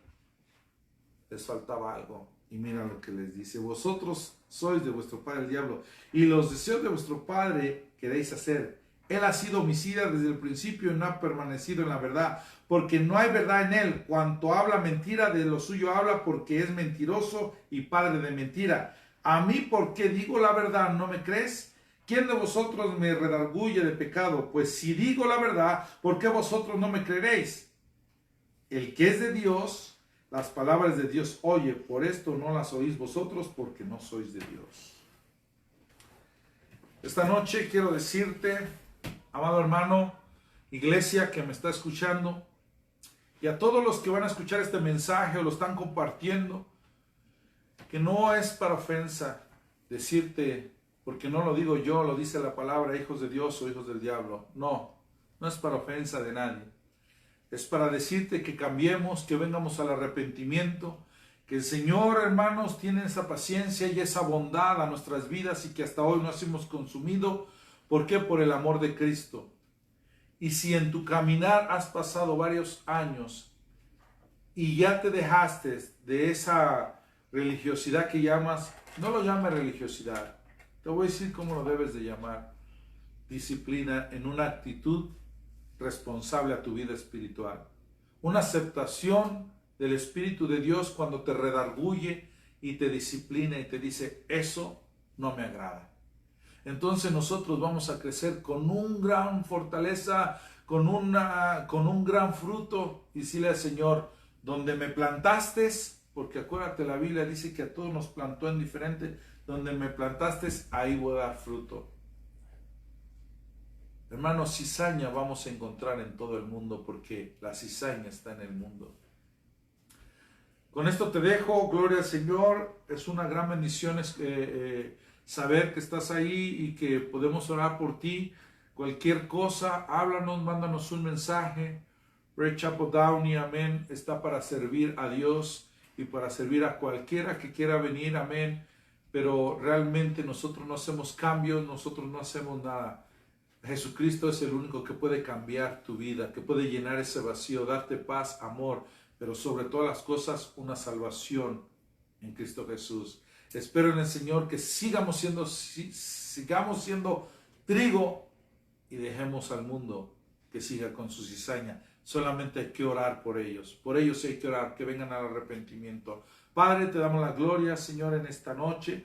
Les faltaba algo, y mira lo que les dice, vosotros sois de vuestro padre el diablo, y los deseos de vuestro padre queréis hacer. Él ha sido homicida desde el principio y no ha permanecido en la verdad, porque no hay verdad en él. Cuanto habla mentira, de lo suyo habla, porque es mentiroso y padre de mentira. A mí, porque digo la verdad, ¿no me crees? ¿Quién de vosotros me redarguye de pecado? Pues si digo la verdad, ¿por qué vosotros no me creeréis? El que es de Dios, las palabras de Dios oye, por esto no las oís vosotros, porque no sois de Dios. Esta noche quiero decirte, amado hermano, iglesia que me está escuchando, y a todos los que van a escuchar este mensaje o lo están compartiendo, que no es para ofensa decirte, porque no lo digo yo, lo dice la palabra, hijos de Dios o hijos del diablo. No, no es para ofensa de nadie. Es para decirte que cambiemos, que vengamos al arrepentimiento, que el Señor, hermanos, tiene esa paciencia y esa bondad a nuestras vidas y que hasta hoy nos hemos consumido. ¿Por qué? Por el amor de Cristo. Y si en tu caminar has pasado varios años y ya te dejaste de esa religiosidad que llamas, no lo llames religiosidad, te voy a decir cómo lo debes de llamar: disciplina en una actitud responsable a tu vida espiritual, una aceptación del Espíritu de Dios cuando te redarguye y te disciplina y te dice, eso no me agrada. Entonces nosotros vamos a crecer con un gran fortaleza, con un gran fruto, y decirle al Señor, donde me plantaste, porque acuérdate, la Biblia dice que a todos nos plantó en diferente, donde me plantaste, ahí voy a dar fruto. Hermanos, cizaña vamos a encontrar en todo el mundo, porque la cizaña está en el mundo. Con esto te dejo, gloria al Señor, es una gran bendición saber que estás ahí y que podemos orar por ti. Cualquier cosa, háblanos, mándanos un mensaje. Red Chapel Downey, amén, está para servir a Dios y para servir a cualquiera que quiera venir, amén. Pero realmente nosotros no hacemos cambios, nosotros no hacemos nada. Jesucristo es el único que puede cambiar tu vida, que puede llenar ese vacío, darte paz, amor, pero sobre todas las cosas una salvación en Cristo Jesús. Espero en el Señor que sigamos siendo trigo y dejemos al mundo que siga con su cizaña. Solamente hay que orar por ellos hay que orar, que vengan al arrepentimiento. Padre, te damos la gloria, Señor, en esta noche.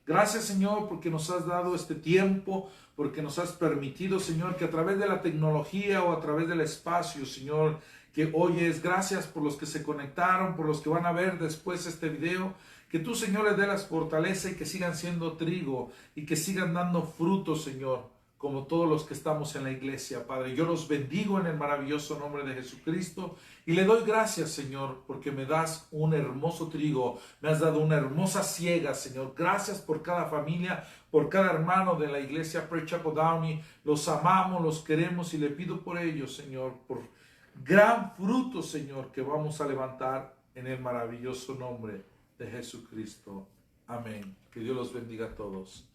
Gracias, Señor, porque nos has dado este tiempo, porque nos has permitido, Señor, que a través de la tecnología o a través del espacio, Señor, que oyes, gracias por los que se conectaron, por los que van a ver después este video, que tú, Señor, les dé las fortalezas y que sigan siendo trigo y que sigan dando frutos, Señor, como todos los que estamos en la iglesia, Padre. Yo los bendigo en el maravilloso nombre de Jesucristo y le doy gracias, Señor, porque me das un hermoso trigo, me has dado una hermosa siega, Señor. Gracias por cada familia, por cada hermano de la iglesia Praise Chapel Downey. Los amamos, los queremos y le pido por ellos, Señor, por gran fruto, Señor, que vamos a levantar en el maravilloso nombre de Jesucristo. Amén. Que Dios los bendiga a todos.